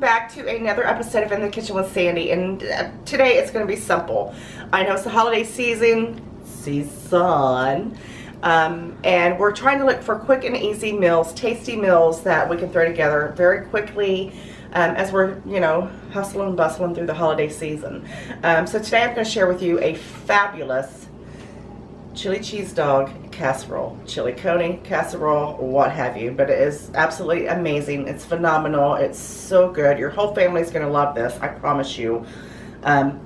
welcome back to another episode of In the Kitchen with Sandy, and today it's going to be simple. I know it's the holiday season, and we're trying to look for quick and easy meals, tasty meals that we can throw together very quickly as we're, hustling and bustling through the holiday season. So today I'm going to share with you a fabulous chili cheese dog casserole, chili coney, casserole, what have you, but it is absolutely amazing. It's phenomenal. It's so good. Your whole family is going to love this, I promise you. And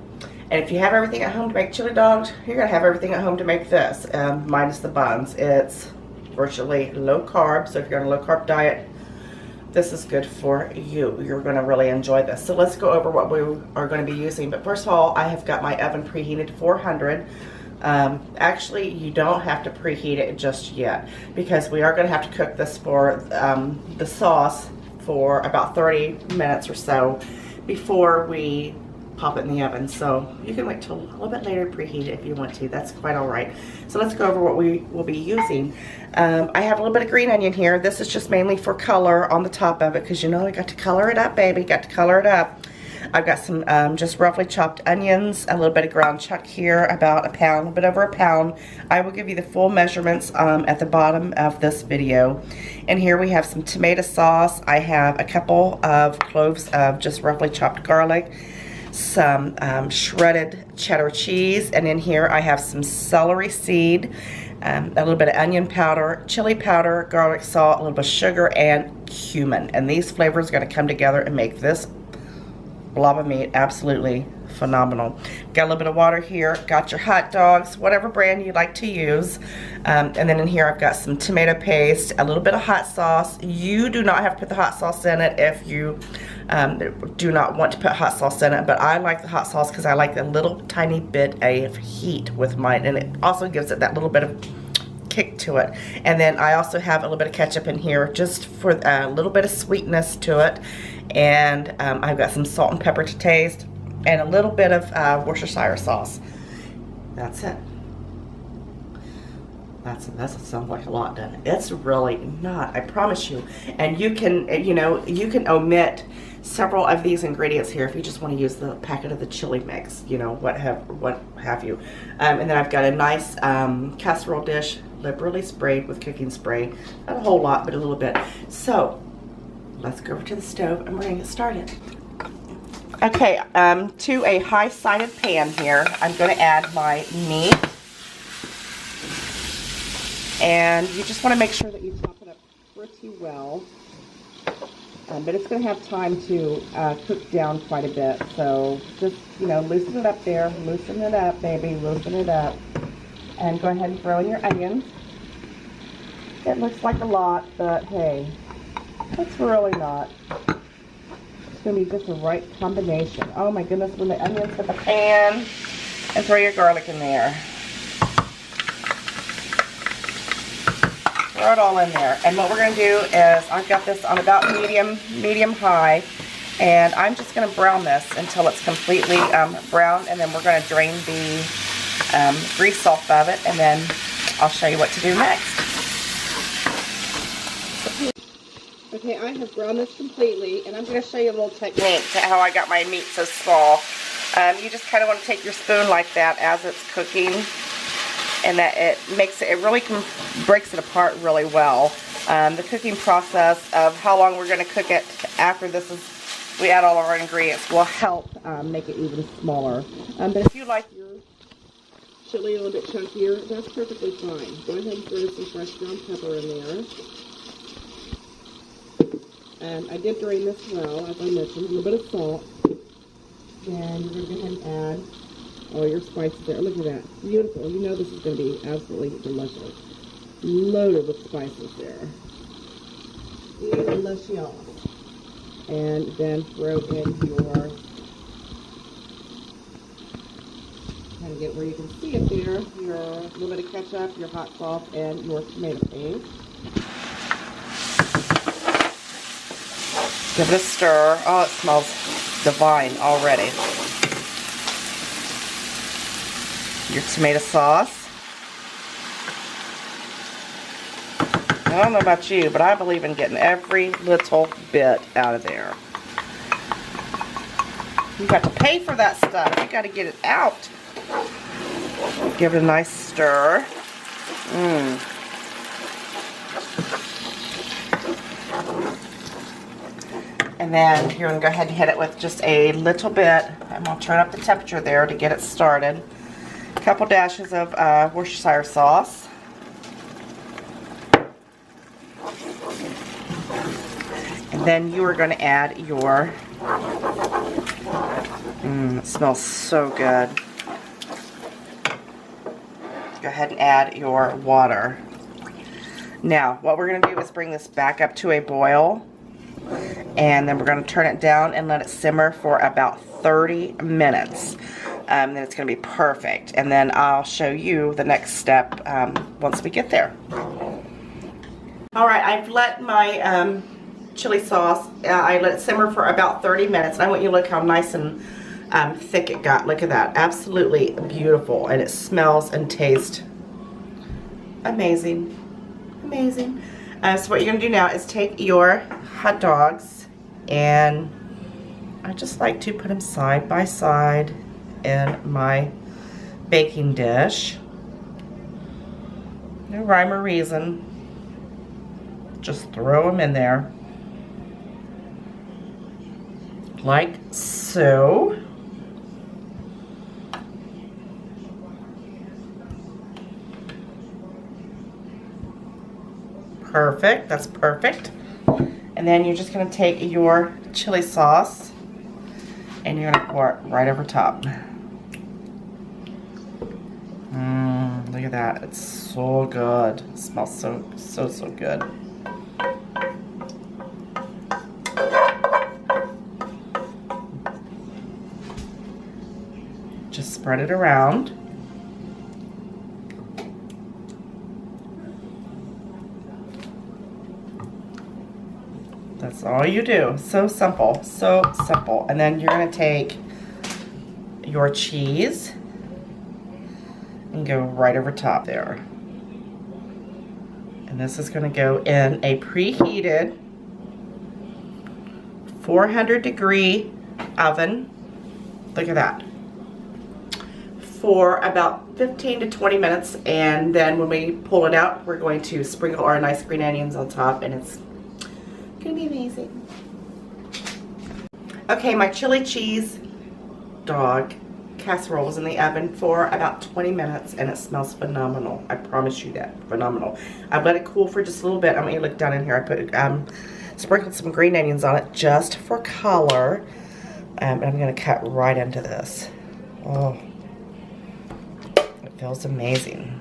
if you have everything at home to make chili dogs, you're going to have everything at home to make this, minus the buns. It's virtually low carb, so if you're on a low carb diet, this is good for you. You're going to really enjoy this. So let's go over what we are going to be using. But first of all, I have got my oven preheated to 400. Actually, you don't have to preheat it just yet, because we are going to have to cook this for the sauce for about 30 minutes or so before we pop it in the oven. So you can wait till a little bit later to preheat it if you want to. That's quite all right. So let's go over what we will be using. I have a little bit of green onion here. This is just mainly for color on the top of it, because I got to color it up, baby. Got to color it up. I've got some just roughly chopped onions, a little bit of ground chuck here, about a pound, a bit over a pound. I will give you the full measurements at the bottom of this video. And here we have some tomato sauce. I have a couple of cloves of just roughly chopped garlic, some shredded cheddar cheese, and in here I have some celery seed, a little bit of onion powder, chili powder, garlic salt, a little bit of sugar, and cumin. And these flavors are going to come together and make this blob of meat absolutely phenomenal. Got a little bit of water here. Got your hot dogs, whatever brand you like to use. And then in here I've got some tomato paste, a little bit of hot sauce. You do not have to put the hot sauce in it if you do not want to put hot sauce in it, but I like the hot sauce because I like the little tiny bit of heat with mine, and it also gives it that little bit of kick to it. And then I also have a little bit of ketchup in here just for a little bit of sweetness to it. And I've got some salt and pepper to taste, and a little bit of Worcestershire sauce. That's it. That sounds like a lot, doesn't it? It's really not, I promise you. And you can, you can omit several of these ingredients here if you just want to use the packet of the chili mix, what have you. And then I've got a nice casserole dish, liberally sprayed with cooking spray. Not a whole lot, but a little bit. So let's go over to the stove and we're going to get started. Okay, to a high-sided pan here, I'm going to add my meat. And you just want to make sure that you chop it up pretty well. But it's going to have time to cook down quite a bit. So just, loosen it up there. Loosen it up, baby. Loosen it up. And go ahead and throw in your onions. It looks like a lot, but hey, it's really not. It's going to be just the right combination. Oh my goodness, when the onions hit the pan, and throw your garlic in there. Throw it all in there. And what we're going to do is, I've got this on about medium-high, and I'm just going to brown this until it's completely brown, and then we're going to drain the grease off of it, and then I'll show you what to do next. Okay, I have browned this completely, and I'm going to show you a little technique to how I got my meat so small. You just kind of want to take your spoon like that as it's cooking, and that it really breaks it apart really well. The cooking process of how long we're going to cook it after we add all of our ingredients will help make it even smaller. But if you like your chili a little bit chunkier, that's perfectly fine. Go ahead and throw some fresh ground pepper in there. I did drain this well, as I mentioned, a little bit of salt. Then you're going to go ahead and add all your spices there. Look at that. Beautiful. This is going to be absolutely delicious. Loaded with spices there. Delicious. And then throw in your, kind of get where you can see it there, your little bit of ketchup, your hot sauce, and your tomato paste. Give it a stir. Oh, it smells divine already. Your tomato sauce. I don't know about you, but I believe in getting every little bit out of there. You got to pay for that stuff. You got to get it out. Give it a nice stir. And then you're going to go ahead and hit it with just a little bit. I'm going to turn up the temperature there to get it started. A couple dashes of Worcestershire sauce. And then you are going to add your, it smells so good. Go ahead and add your water. Now, what we're going to do is bring this back up to a boil. And then we're going to turn it down and let it simmer for about 30 minutes. Then it's going to be perfect. And then I'll show you the next step once we get there. Alright, I've let my chili sauce, I let it simmer for about 30 minutes. And I want you to look how nice and thick it got. Look at that. Absolutely beautiful. And it smells and tastes amazing. Amazing. So what you're going to do now is take your hot dogs, and I just like to put them side by side in my baking dish. No rhyme or reason. Just throw them in there. Like so. Perfect, that's perfect. And then you're just going to take your chili sauce and you're going to pour it right over top. Look at that, it's so good. It smells so good. Just spread it around. That's all you do. So simple, so simple. And then you're going to take your cheese and go right over top there. And this is going to go in a preheated 400-degree oven. Look at that. For about 15 to 20 minutes. And then when we pull it out, we're going to sprinkle our nice green onions on top, and it's gonna be amazing. Okay, my chili cheese dog casserole was in the oven for about 20 minutes and it smells phenomenal. I promise you that. Phenomenal. I've let it cool for just a little bit. I want you to look down in here. I put sprinkled some green onions on it just for color. And I'm gonna cut right into this. Oh, it feels amazing.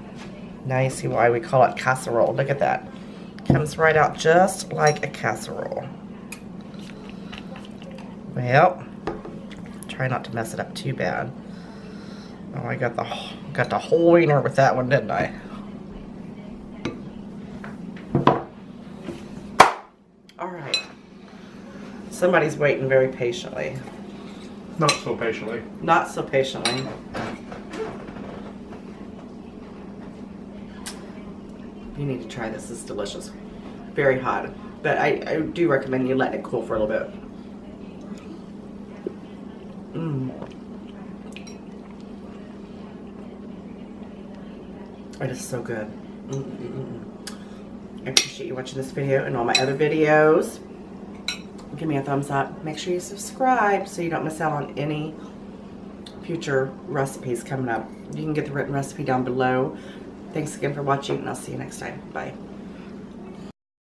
Now you see why we call it casserole. Look at that. Comes right out just like a casserole. Well, try not to mess it up too bad. Oh, I got the whole wiener with that one, didn't I? All right. Somebody's waiting very patiently. Not so patiently. Not so patiently. You need to try this. It's delicious. Very hot. But I do recommend you letting it cool for a little bit. It is so good. I appreciate you watching this video and all my other videos. Give me a thumbs up. Make sure you subscribe so you don't miss out on any future recipes coming up. You can get the written recipe down below. Thanks again for watching, and I'll see you next time. Bye.